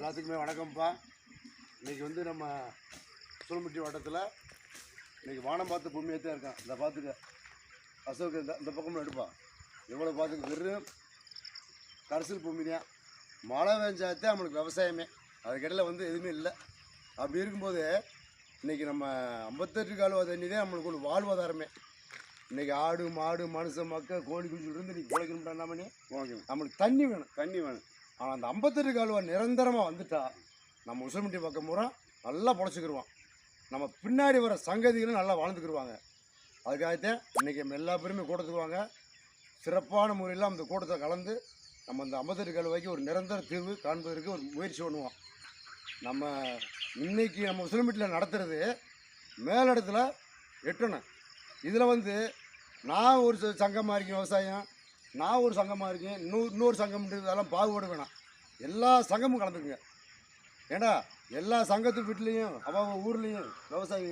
எல்லாத்துக்குமே வணக்கம்ப்பா. இன்றைக்கி வந்து நம்ம சூலம்பட்டி வட்டத்தில் இன்றைக்கி வானம் பார்த்து பூமியாக தான் இருக்கான். இந்த பார்த்துக்க அசோக்கு இந்த பக்கமும் எடுப்பா. எவ்வளோ பார்த்துக்க வெறும் கரிசல் பூமி தான். மழை பெஞ்சாதான் நம்மளுக்கு விவசாயமே. அதுக்கிடையில் வந்து எதுவுமே இல்லை. அப்படி இருக்கும்போது இன்றைக்கி நம்ம 58 கால்வாய் தண்ணி தான் நம்மளுக்கு ஒரு வாழ்வாதாரமே. இன்றைக்கி ஆடு மாடு மனுஷன் மக்கள் கோழி குஞ்சுலேருந்து இன்றைக்கி குழைக்கணும்டா பண்ணி நம்மளுக்கு தண்ணி வேணும். ஆனால் அந்த 58 கால்வாய் நிரந்தரமாக வந்துட்டா நம்ம உசல்மட்டி பக்கம் பூரா நல்லா பொழைச்சிக்கிடுவோம். நம்ம பின்னாடி வர சங்கதிகளும் நல்லா வாழ்ந்துக்கிடுவாங்க. அதுக்காகத்தான் இன்றைக்கி நம்ம எல்லா பேருமே கூட்டத்துக்கு வாங்க. சிறப்பான முறையில் அந்த கூட்டத்தை கலந்து நம்ம அந்த 58 கால்வாய்க்கு ஒரு நிரந்தர தீர்வு காண்பதற்கு ஒரு முயற்சி பண்ணுவோம். நம்ம இன்றைக்கி நம்ம உசல்மட்டியில் நடத்துகிறது மேலிடத்தில் எட்டணும். இதில் வந்து நான் ஒரு சங்கமாக இருக்கேன், விவசாயம் நான் ஒரு சங்கமாக இருக்கேன், இன்னொரு சங்கம் இதெல்லாம் பாகுபாடு வேணாம். எல்லா சங்கமும் கலந்துக்குங்க. ஏன்னா எல்லா சங்கத்து வீட்லேயும் அவங்க ஊர்லேயும் விவசாயம்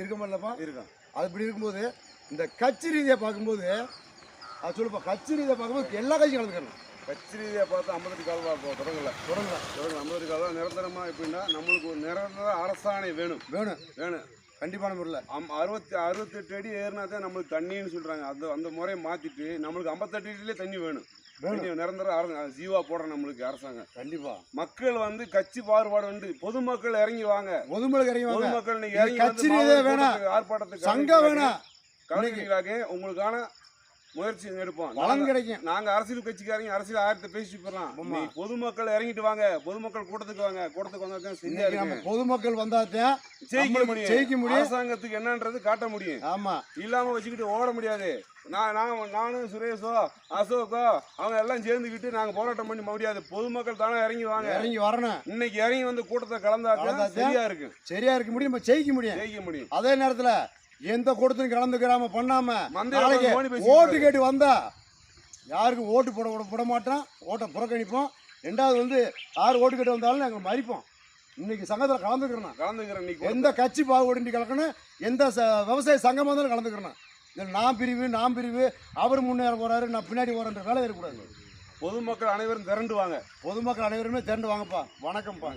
இருக்கமாதில்லப்பா இருக்கும். அது இப்படி இருக்கும்போது இந்த கட்சி ரீதியாக பார்க்கும்போது அது சொல்லுப்பா, கட்சி ரீதியாக பார்க்கும்போது எல்லா கட்சியும் கலந்துக்கணும். கட்சி ரீதியாக பார்த்தா 58 கால்வாய் தொடங்கல 58 கால்வாய் நிரந்தரமாக எப்படின்னா நம்மளுக்கு ஒரு நிரந்தர அரசாணை வேணும் கண்டிப்பான முறையில் 68 அடி ஏறினா தான் நம்மளுக்கு தண்ணின்னு சொல்கிறாங்க. அந்த முறையை மாற்றிட்டு நம்மளுக்கு 58 அடியிலே தண்ணி வேணும். நிரந்தர ஜீவா போடுற நம்மளுக்கு அரசாங்கம். கண்டிப்பாக மக்கள் வந்து கட்சி பாகுபாடு வந்து பொதுமக்கள் இறங்கி வாங்க. பொதுமக்கள் ஆர்ப்பாட்டத்துக்கு சங்கம் வேணாம். கலைஞர்களாக உங்களுக்கான முயற்சி எடுப்போம். பலன் கிடைக்கும். நாங்க அரசியல் கட்சிக்காரங்க அரசியல் ஆயிரத்தை பேசிட்டு போறோம். பொதுமக்கள் இறங்கிட்டு வாங்க. பொதுமக்கள் கூட்டத்துக்கு வந்தா பொதுமக்கள் வந்தாதான் ஜெயிக்க முடியும். அரசாங்கத்துக்கு என்னன்றது காட்ட முடியும். ஆமா, இல்லாம வச்சுக்கிட்டு ஓட முடியாது. நானும் சுரேஷோ அசோக்கோ அவங்க எல்லாம் சேர்ந்துக்கிட்டு நாங்க போராட்டம் பண்ணி முடியாது. பொதுமக்கள் தானே இறங்கி வரணும். இன்னைக்கு இறங்கி வந்து கூட்டத்தை கலந்தா சரியா இருக்க முடியும். ஜெயிக்க முடியும். அதே நேரத்துல எந்த கூட்டத்தையும் கலந்துக்கிறாம பண்ணாம ஓட்டு கேட்டு வந்தா யாருக்கும் ஓட்டு போட மாட்டோம். ஓட்டை புறக்கணிப்போம். ரெண்டாவது வந்து யார் ஓட்டு கேட்டு வந்தாலும் நாங்கள் மறிப்போம். இன்னைக்கு சங்கத்தில் கலந்துக்கிறேன். எந்த கட்சி பாகுபாடு கலக்கணும், எந்த விவசாய சங்கமாக இருந்தாலும் கலந்துக்கிறேன். இதில் நான் பிரிவு அவர் முன்னேற போறாரு, நான் பின்னாடி போறேன்ற வேலை இருக்கக்கூடாது. பொதுமக்கள் அனைவரும் திரண்டு வாங்க. பொதுமக்கள் அனைவருமே திரண்டு வாங்கப்பா. வணக்கம்ப்பா.